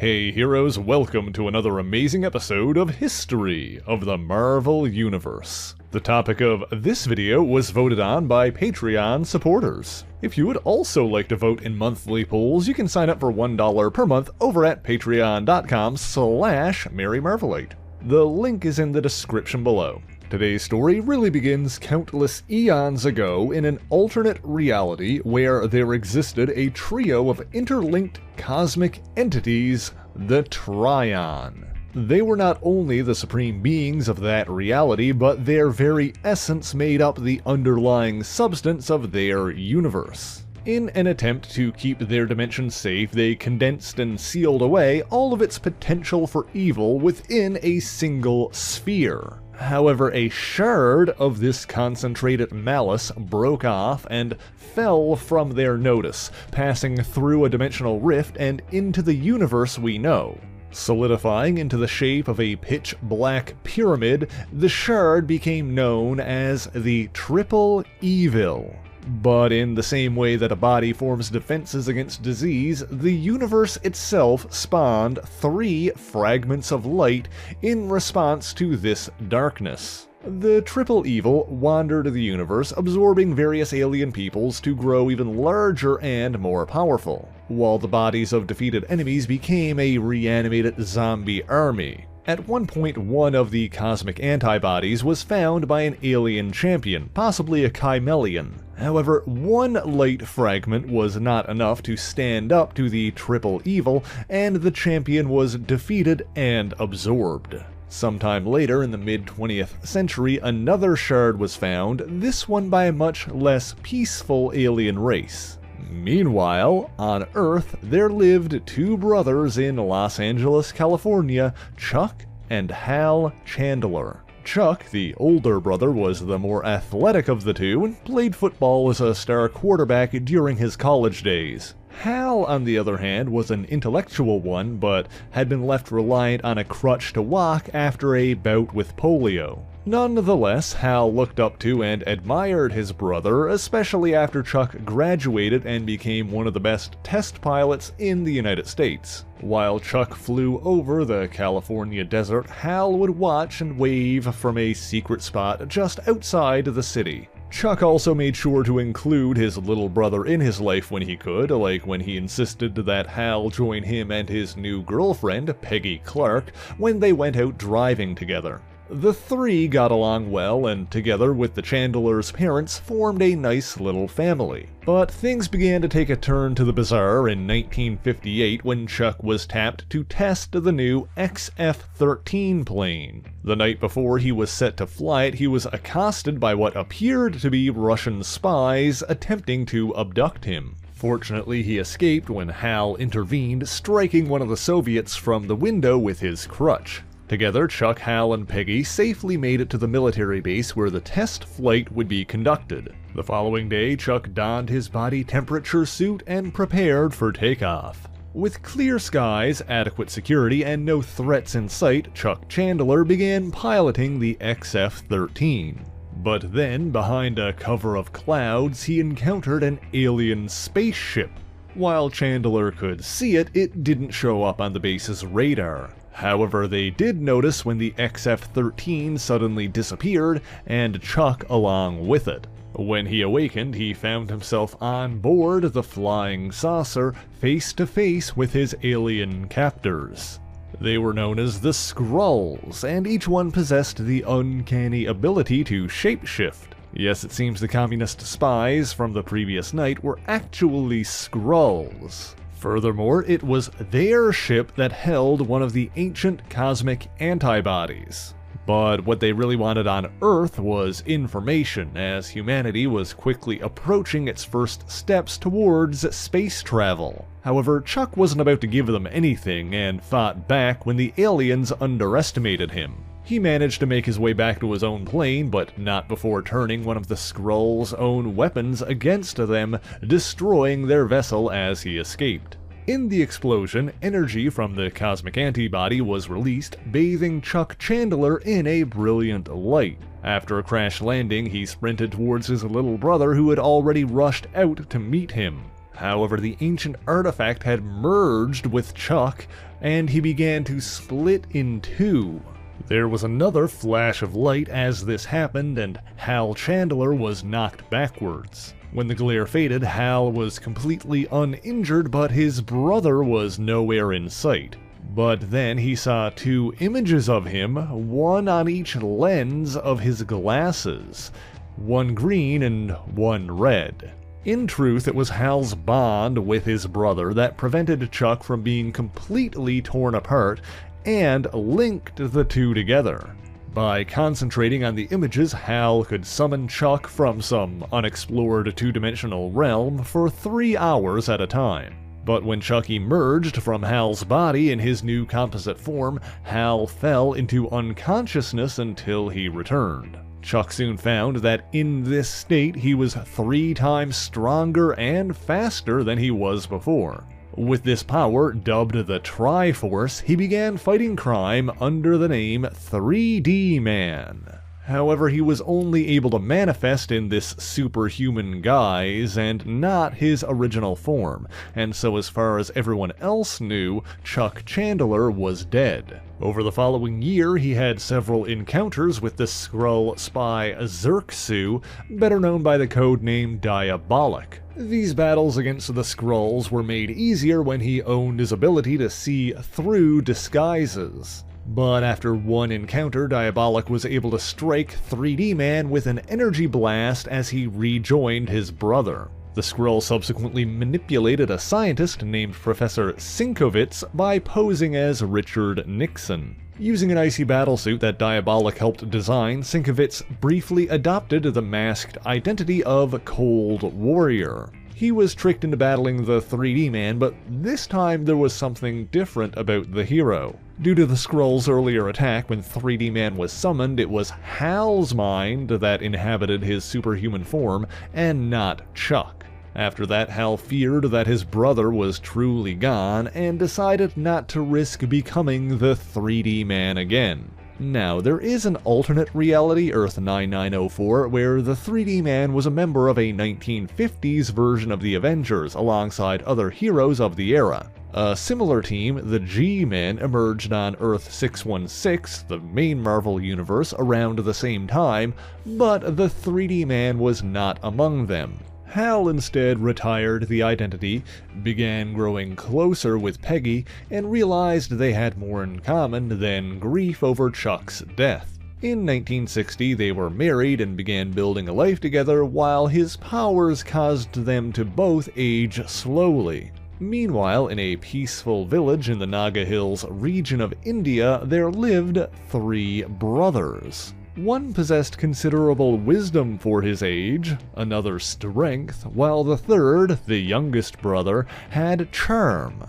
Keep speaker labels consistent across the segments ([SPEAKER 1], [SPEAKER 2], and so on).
[SPEAKER 1] Hey heroes, welcome to another amazing episode of History of the Marvel Universe. The topic of this video was voted on by Patreon supporters. If you would also like to vote in monthly polls, you can sign up for $1 per month over at patreon.com/MaryMarvelite. The link is in the description below. Today's story really begins countless eons ago in an alternate reality where there existed a trio of interlinked cosmic entities, the Triune. They were not only the supreme beings of that reality, but their very essence made up the underlying substance of their universe. In an attempt to keep their dimension safe, they condensed and sealed away all of its potential for evil within a single sphere. However, a shard of this concentrated malice broke off and fell from their notice, passing through a dimensional rift and into the universe we know. Solidifying into the shape of a pitch-black pyramid, the shard became known as the Triple Evil. But in the same way that a body forms defenses against disease, the universe itself spawned 3 fragments of light in response to this darkness. The Triple Evil wandered the universe, absorbing various alien peoples to grow even larger and more powerful, while the bodies of defeated enemies became a reanimated zombie army. At one point, one of the cosmic antibodies was found by an alien champion, possibly a Chimelian. However, one light fragment was not enough to stand up to the Triple Evil, and the champion was defeated and absorbed. Sometime later, in the mid-20th century, another shard was found, this one by a much less peaceful alien race. Meanwhile, on Earth, there lived 2 brothers in Los Angeles, California, Chuck and Hal Chandler. Chuck, the older brother, was the more athletic of the two and played football as a star quarterback during his college days. Hal, on the other hand, was an intellectual one, but had been left reliant on a crutch to walk after a bout with polio. Nonetheless, Hal looked up to and admired his brother, especially after Chuck graduated and became one of the best test pilots in the United States. While Chuck flew over the California desert, Hal would watch and wave from a secret spot just outside the city. Chuck also made sure to include his little brother in his life when he could, like when he insisted that Hal join him and his new girlfriend, Peggy Clark, when they went out driving together. The 3 got along well, and together with the Chandlers' parents formed a nice little family. But things began to take a turn to the bizarre in 1958 when Chuck was tapped to test the new XF-13 plane. The night before he was set to fly it, he was accosted by what appeared to be Russian spies attempting to abduct him. Fortunately, he escaped when Hal intervened, striking one of the Soviets from the window with his crutch. Together, Chuck, Hal, and Peggy safely made it to the military base where the test flight would be conducted. The following day, Chuck donned his body temperature suit and prepared for takeoff. With clear skies, adequate security, and no threats in sight, Chuck Chandler began piloting the XF-13. But then, behind a cover of clouds, he encountered an alien spaceship. While Chandler could see it, it didn't show up on the base's radar. However, they did notice when the XF-13 suddenly disappeared, and Chuck along with it. When he awakened, he found himself on board the flying saucer, face to face with his alien captors. They were known as the Skrulls, and each one possessed the uncanny ability to shapeshift. Yes, it seems the communist spies from the previous night were actually Skrulls. Furthermore, it was their ship that held one of the ancient cosmic antibodies. But what they really wanted on Earth was information, as humanity was quickly approaching its first steps towards space travel. However, Chuck wasn't about to give them anything and fought back when the aliens underestimated him. He managed to make his way back to his own plane, but not before turning one of the Skrulls' own weapons against them, destroying their vessel as he escaped. In the explosion, energy from the cosmic antibody was released, bathing Chuck Chandler in a brilliant light. After a crash landing, he sprinted towards his little brother who had already rushed out to meet him. However, the ancient artifact had merged with Chuck, and he began to split in two. There was another flash of light as this happened, and Hal Chandler was knocked backwards. When the glare faded, Hal was completely uninjured, but his brother was nowhere in sight. But then he saw two images of him, one on each lens of his glasses, one green and one red. In truth, it was Hal's bond with his brother that prevented Chuck from being completely torn apart and linked the two together. By concentrating on the images, Hal could summon Chuck from some unexplored two-dimensional realm for 3 hours at a time. But when Chuck emerged from Hal's body in his new composite form, Hal fell into unconsciousness until he returned. Chuck soon found that in this state he was 3 times stronger and faster than he was before. With this power, dubbed the Triforce, he began fighting crime under the name 3D Man. However, he was only able to manifest in this superhuman guise and not his original form, and so as far as everyone else knew, Chuck Chandler was dead. Over the following year, he had several encounters with the Skrull spy Xerxu, better known by the code name Diabolic. These battles against the Skrulls were made easier when he owned his ability to see through disguises. But after one encounter, Diabolic was able to strike 3D Man with an energy blast as he rejoined his brother. The Skrull subsequently manipulated a scientist named Professor Sinkovitz by posing as Richard Nixon. Using an icy battlesuit that Diabolic helped design, Sinkovitz briefly adopted the masked identity of Cold Warrior. He was tricked into battling the 3D Man, but this time there was something different about the hero. Due to the Skrull's earlier attack when 3D Man was summoned, it was Hal's mind that inhabited his superhuman form, and not Chuck. After that, Hal feared that his brother was truly gone, and decided not to risk becoming the 3D Man again. Now, there is an alternate reality, Earth 9904, where the 3D Man was a member of a 1950s version of the Avengers alongside other heroes of the era. A similar team, the G-Men, emerged on Earth 616, the main Marvel universe, around the same time, but the 3D Man was not among them. Hal instead retired the identity, began growing closer with Peggy, and realized they had more in common than grief over Chuck's death. In 1960, they were married and began building a life together, while his powers caused them to both age slowly. Meanwhile, in a peaceful village in the Naga Hills region of India, there lived 3 brothers. One possessed considerable wisdom for his age, another strength, while the third, the youngest brother, had charm.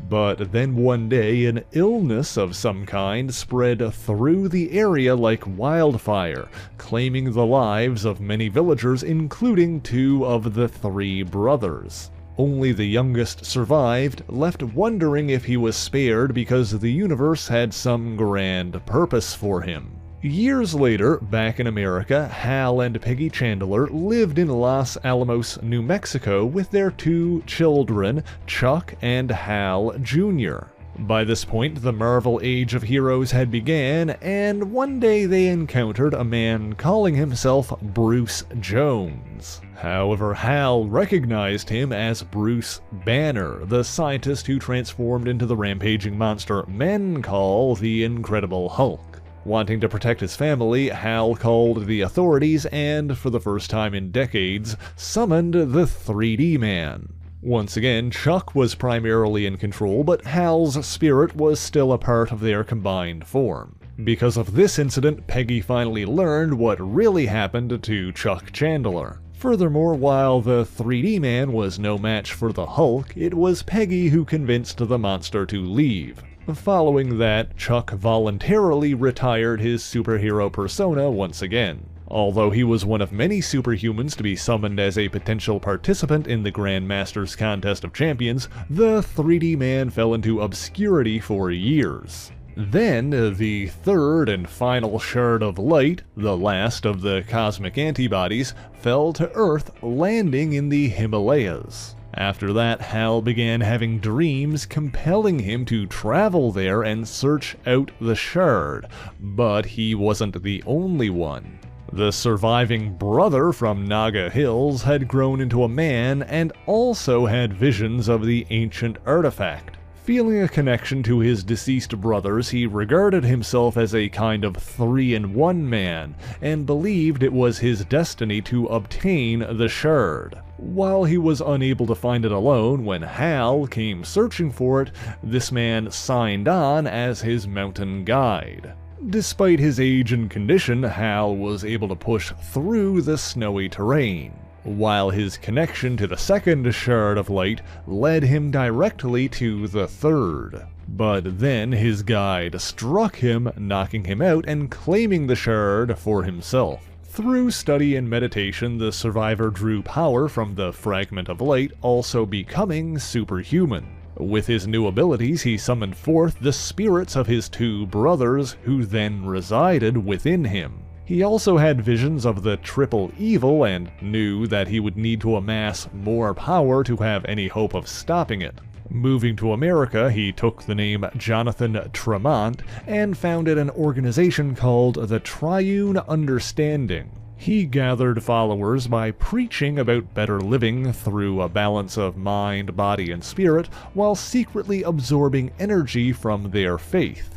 [SPEAKER 1] But then one day, an illness of some kind spread through the area like wildfire, claiming the lives of many villagers, including 2 of the 3 brothers. Only the youngest survived, left wondering if he was spared because the universe had some grand purpose for him. Years later, back in America, Hal and Peggy Chandler lived in Los Alamos, New Mexico with their 2 children, Chuck and Hal Jr. By this point, the Marvel Age of Heroes had began, and one day they encountered a man calling himself Bruce Jones. However, Hal recognized him as Bruce Banner, the scientist who transformed into the rampaging monster men call the Incredible Hulk. Wanting to protect his family, Hal called the authorities and, for the first time in decades, summoned the 3D Man. Once again, Chuck was primarily in control, but Hal's spirit was still a part of their combined form. Because of this incident, Peggy finally learned what really happened to Chuck Chandler. Furthermore, while the 3D Man was no match for the Hulk, it was Peggy who convinced the monster to leave. Following that, Chuck voluntarily retired his superhero persona once again. Although he was one of many superhumans to be summoned as a potential participant in the Grandmaster's Contest of Champions, the 3D Man fell into obscurity for years. Then, the third and final shard of light, the last of the cosmic antibodies, fell to Earth, landing in the Himalayas. After that, Hal began having dreams compelling him to travel there and search out the Shard, but he wasn't the only one. The surviving brother from Naga Hills had grown into a man and also had visions of the ancient artifact. Feeling a connection to his deceased brothers, he regarded himself as a kind of 3-in-1 man, and believed it was his destiny to obtain the Shard. While he was unable to find it alone, when Hal came searching for it, this man signed on as his mountain guide. Despite his age and condition, Hal was able to push through the snowy terrain, while his connection to the second Shard of Light led him directly to the third. But then his guide struck him, knocking him out and claiming the Shard for himself. Through study and meditation, the survivor drew power from the Fragment of Light, also becoming superhuman. With his new abilities, he summoned forth the spirits of his 2 brothers, who then resided within him. He also had visions of the triple evil and knew that he would need to amass more power to have any hope of stopping it. Moving to America, he took the name Jonathan Tremont and founded an organization called the Triune Understanding. He gathered followers by preaching about better living through a balance of mind, body, and spirit, while secretly absorbing energy from their faith.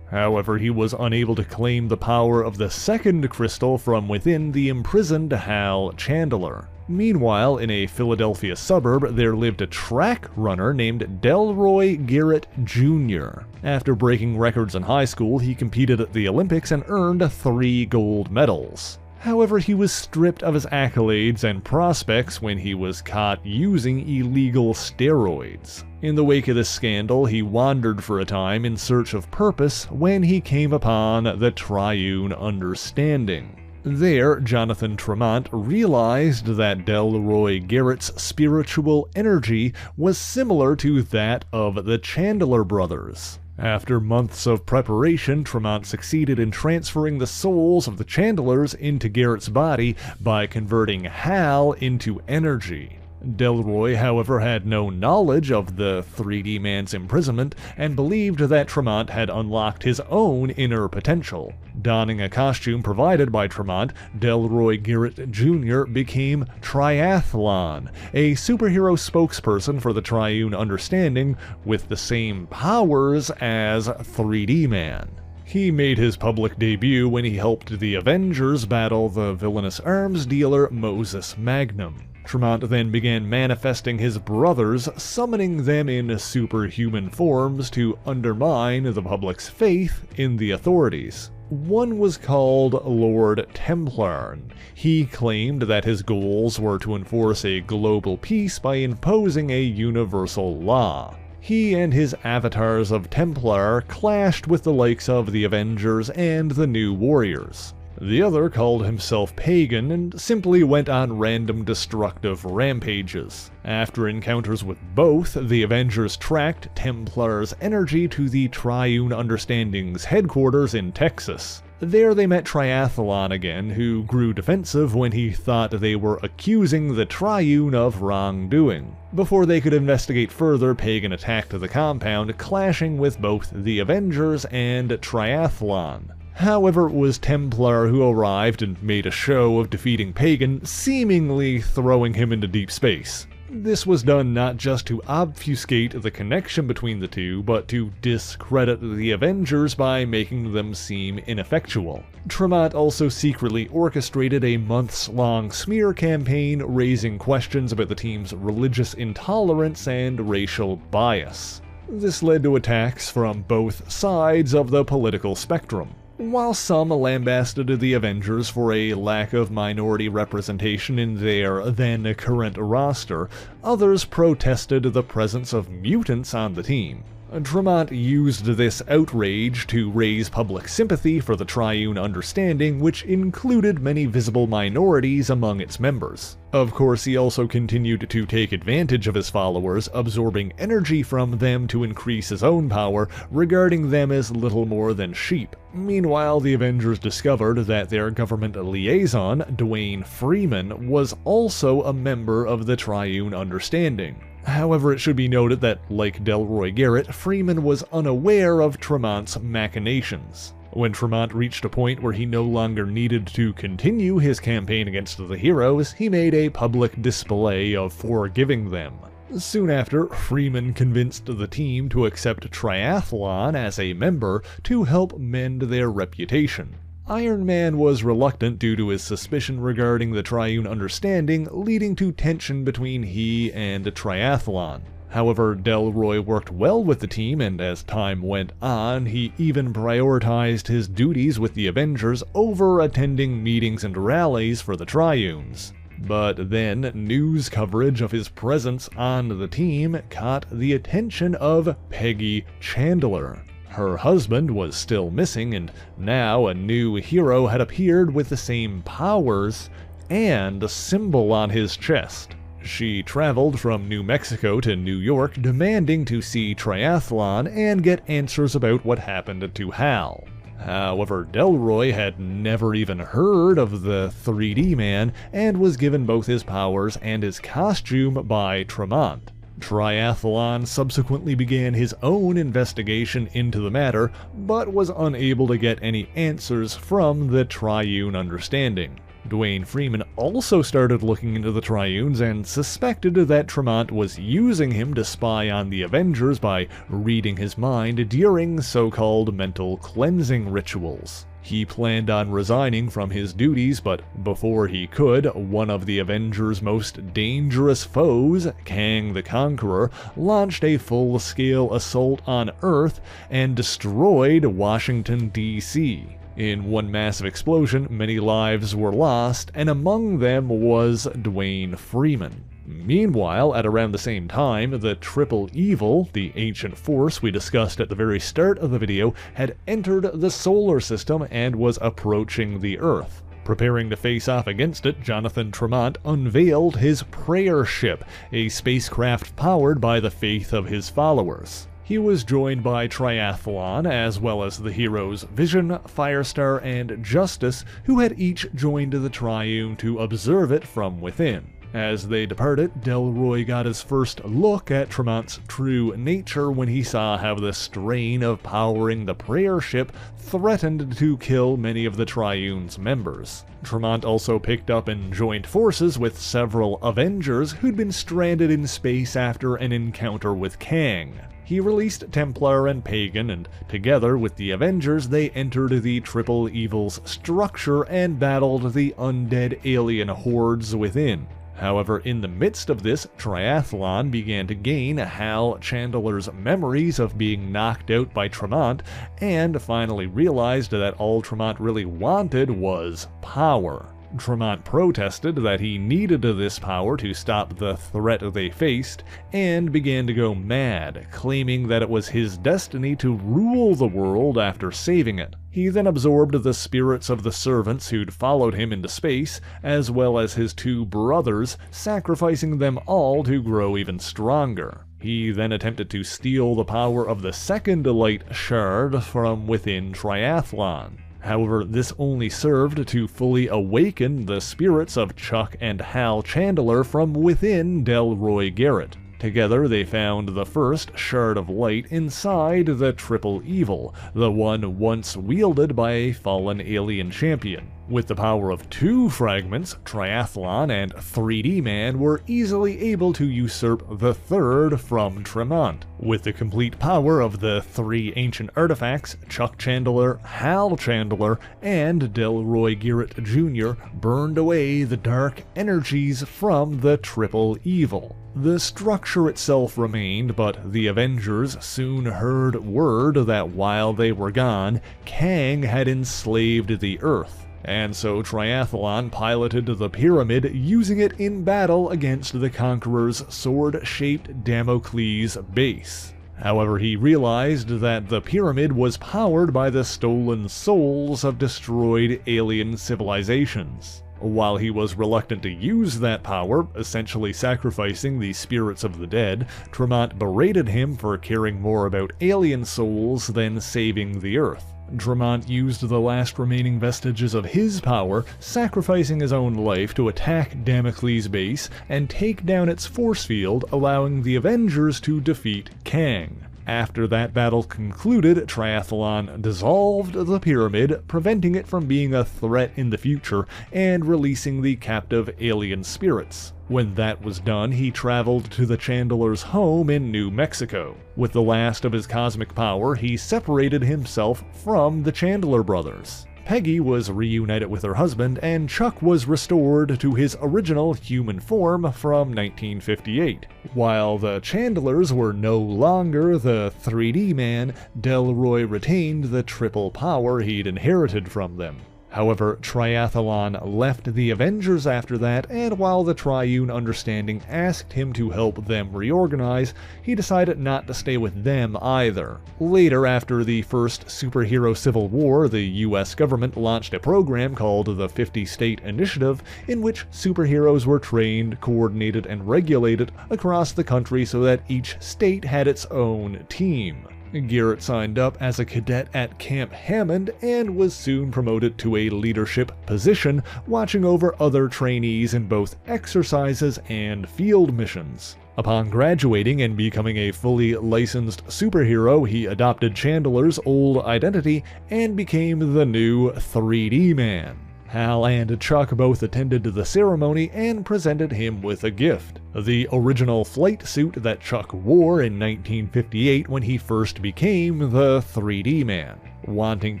[SPEAKER 1] However, he was unable to claim the power of the second crystal from within the imprisoned Hal Chandler. Meanwhile, in a Philadelphia suburb, there lived a track runner named Delroy Garrett Jr. After breaking records in high school, he competed at the Olympics and earned 3 gold medals. However, he was stripped of his accolades and prospects when he was caught using illegal steroids. In the wake of this scandal, he wandered for a time in search of purpose when he came upon the Triune Understanding. There, Jonathan Tremont realized that Delroy Garrett's spiritual energy was similar to that of the Chandler brothers. After months of preparation, Tremont succeeded in transferring the souls of the Chandlers into Garrett's body by converting Hal into energy. Delroy, however, had no knowledge of the 3D man's imprisonment and believed that Tremont had unlocked his own inner potential. Donning a costume provided by Tremont, Delroy Garrett Jr. became Triathlon, a superhero spokesperson for the Triune Understanding with the same powers as 3D Man. He made his public debut when he helped the Avengers battle the villainous arms dealer Moses Magnum. Tremont then began manifesting his brothers, summoning them in superhuman forms to undermine the public's faith in the authorities. One was called Lord Templar. He claimed that his goals were to enforce a global peace by imposing a universal law. He and his avatars of Templar clashed with the likes of the Avengers and the New Warriors. The other called himself Pagan and simply went on random destructive rampages. After encounters with both, the Avengers tracked Templar's energy to the Triune Understanding's headquarters in Texas. There they met Triathlon again, who grew defensive when he thought they were accusing the Triune of wrongdoing. Before they could investigate further, Pagan attacked the compound, clashing with both the Avengers and Triathlon. However, it was Templar who arrived and made a show of defeating Pagan, seemingly throwing him into deep space. This was done not just to obfuscate the connection between the two, but to discredit the Avengers by making them seem ineffectual. Tremont also secretly orchestrated a months-long smear campaign raising questions about the team's religious intolerance and racial bias. This led to attacks from both sides of the political spectrum. While some lambasted the Avengers for a lack of minority representation in their then-current roster, others protested the presence of mutants on the team. Tremont used this outrage to raise public sympathy for the Triune Understanding, which included many visible minorities among its members. Of course, he also continued to take advantage of his followers, absorbing energy from them to increase his own power, regarding them as little more than sheep. Meanwhile, the Avengers discovered that their government liaison, Dwayne Freeman, was also a member of the Triune Understanding. However, it should be noted that, like Delroy Garrett, Freeman was unaware of Tremont's machinations. When Tremont reached a point where he no longer needed to continue his campaign against the heroes, he made a public display of forgiving them. Soon after, Freeman convinced the team to accept Triathlon as a member to help mend their reputation. Iron Man was reluctant due to his suspicion regarding the Triune understanding, leading to tension between he and Triathlon. However, Delroy worked well with the team, and as time went on, he even prioritized his duties with the Avengers over attending meetings and rallies for the Triunes. But then, news coverage of his presence on the team caught the attention of Peggy Chandler. Her husband was still missing, and now a new hero had appeared with the same powers and a symbol on his chest. She traveled from New Mexico to New York demanding to see Triathlon and get answers about what happened to Hal. However, Delroy had never even heard of the 3D man and was given both his powers and his costume by Tremont. Triathlon subsequently began his own investigation into the matter, but was unable to get any answers from the Triune understanding. Dwayne Freeman also started looking into the Triunes and suspected that Tremont was using him to spy on the Avengers by reading his mind during so-called mental cleansing rituals. He planned on resigning from his duties, but before he could, one of the Avengers' most dangerous foes, Kang the Conqueror, launched a full-scale assault on Earth and destroyed Washington, D.C. In one massive explosion, many lives were lost, and among them was Dwayne Freeman. Meanwhile, at around the same time, the Triple Evil, the ancient force we discussed at the very start of the video, had entered the solar system and was approaching the Earth. Preparing to face off against it, Jonathan Tremont unveiled his Prayer Ship, a spacecraft powered by the faith of his followers. He was joined by Triathlon, as well as the heroes Vision, Firestar, and Justice, who had each joined the Triune to observe it from within. As they departed, Delroy got his first look at Tremont's true nature when he saw how the strain of powering the Prayer Ship threatened to kill many of the Triune's members. Tremont also picked up and joined forces with several Avengers who'd been stranded in space after an encounter with Kang. He released Templar and Pagan, and together with the Avengers, they entered the Triple Evil's structure and battled the undead alien hordes within. However, in the midst of this, Triathlon began to gain Hal Chandler's memories of being knocked out by Tremont, and finally realized that all Tremont really wanted was power. Tremont protested that he needed this power to stop the threat they faced, and began to go mad, claiming that it was his destiny to rule the world after saving it. He then absorbed the spirits of the servants who'd followed him into space, as well as his two brothers, sacrificing them all to grow even stronger. He then attempted to steal the power of the second light shard from within Triathlon. However, this only served to fully awaken the spirits of Chuck and Hal Chandler from within Delroy Garrett. Together, they found the first Shard of Light inside the Triple Evil, the one once wielded by a fallen alien champion. With the power of two fragments, Triathlon and 3D Man were easily able to usurp the third from Tremont. With the complete power of the three ancient artifacts, Chuck Chandler, Hal Chandler, and Delroy Garrett Jr. burned away the dark energies from the Triple Evil. The structure itself remained, but the Avengers soon heard word that while they were gone, Kang had enslaved the Earth. And so Triathlon piloted the pyramid, using it in battle against the Conqueror's sword-shaped Damocles base. However, he realized that the pyramid was powered by the stolen souls of destroyed alien civilizations. While he was reluctant to use that power, essentially sacrificing the spirits of the dead, Tremont berated him for caring more about alien souls than saving the Earth. Tremont used the last remaining vestiges of his power, sacrificing his own life to attack Damocles' base and take down its force field, allowing the Avengers to defeat Kang. After that battle concluded, Triathlon dissolved the pyramid, preventing it from being a threat in the future and releasing the captive alien spirits. When that was done, he traveled to the Chandler's home in New Mexico. With the last of his cosmic power, he separated himself from the Chandler brothers. Peggy was reunited with her husband, and Chuck was restored to his original human form from 1958. While the Chandlers were no longer the 3D man, Delroy retained the triple power he'd inherited from them. However, Triathlon left the Avengers after that, and while the Triune understanding asked him to help them reorganize, he decided not to stay with them either. Later, after the first superhero civil war, the US government launched a program called the 50-State Initiative, in which superheroes were trained, coordinated, and regulated across the country so that each state had its own team. Garrett signed up as a cadet at Camp Hammond and was soon promoted to a leadership position, watching over other trainees in both exercises and field missions. Upon graduating and becoming a fully licensed superhero, he adopted Chandler's old identity and became the new 3D man. Hal and Chuck both attended the ceremony and presented him with a gift: the original flight suit that Chuck wore in 1958 when he first became the 3D man. Wanting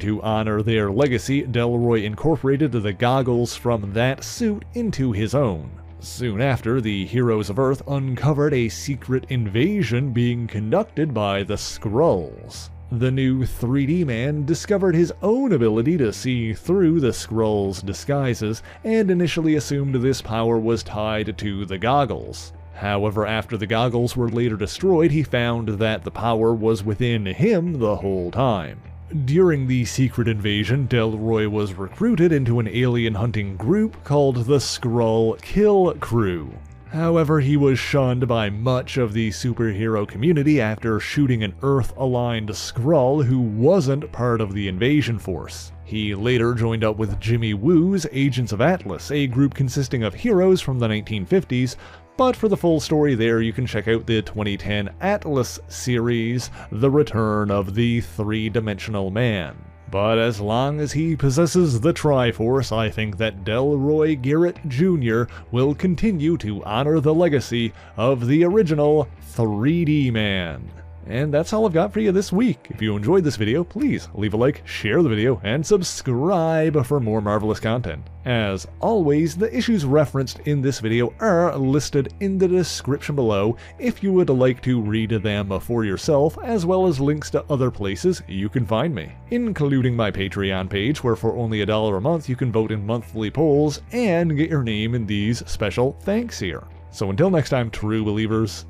[SPEAKER 1] to honor their legacy, Delroy incorporated the goggles from that suit into his own. Soon after, the heroes of Earth uncovered a secret invasion being conducted by the Skrulls. The new 3D man discovered his own ability to see through the Skrulls' disguises and initially assumed this power was tied to the goggles. However, after the goggles were later destroyed, he found that the power was within him the whole time. During the secret invasion, Delroy was recruited into an alien hunting group called the Skrull Kill Crew. However, he was shunned by much of the superhero community after shooting an Earth-aligned Skrull who wasn't part of the invasion force. He later joined up with Jimmy Woo's Agents of Atlas, a group consisting of heroes from the 1950s, but for the full story there you can check out the 2010 Atlas series, The Return of the Three-Dimensional Man. But as long as he possesses the Triforce, I think that Delroy Garrett Jr. will continue to honor the legacy of the original 3D man. And that's all I've got for you this week. If you enjoyed this video, please leave a like, share the video, and subscribe for more marvelous content. As always, the issues referenced in this video are listed in the description below if you would like to read them for yourself, as well as links to other places you can find me, including my Patreon page, where for only $1 a month you can vote in monthly polls and get your name in these special thanks here. So until next time, true believers,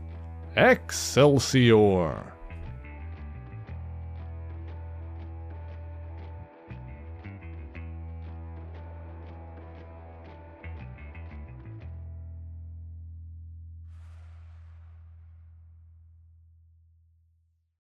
[SPEAKER 1] Excelsior!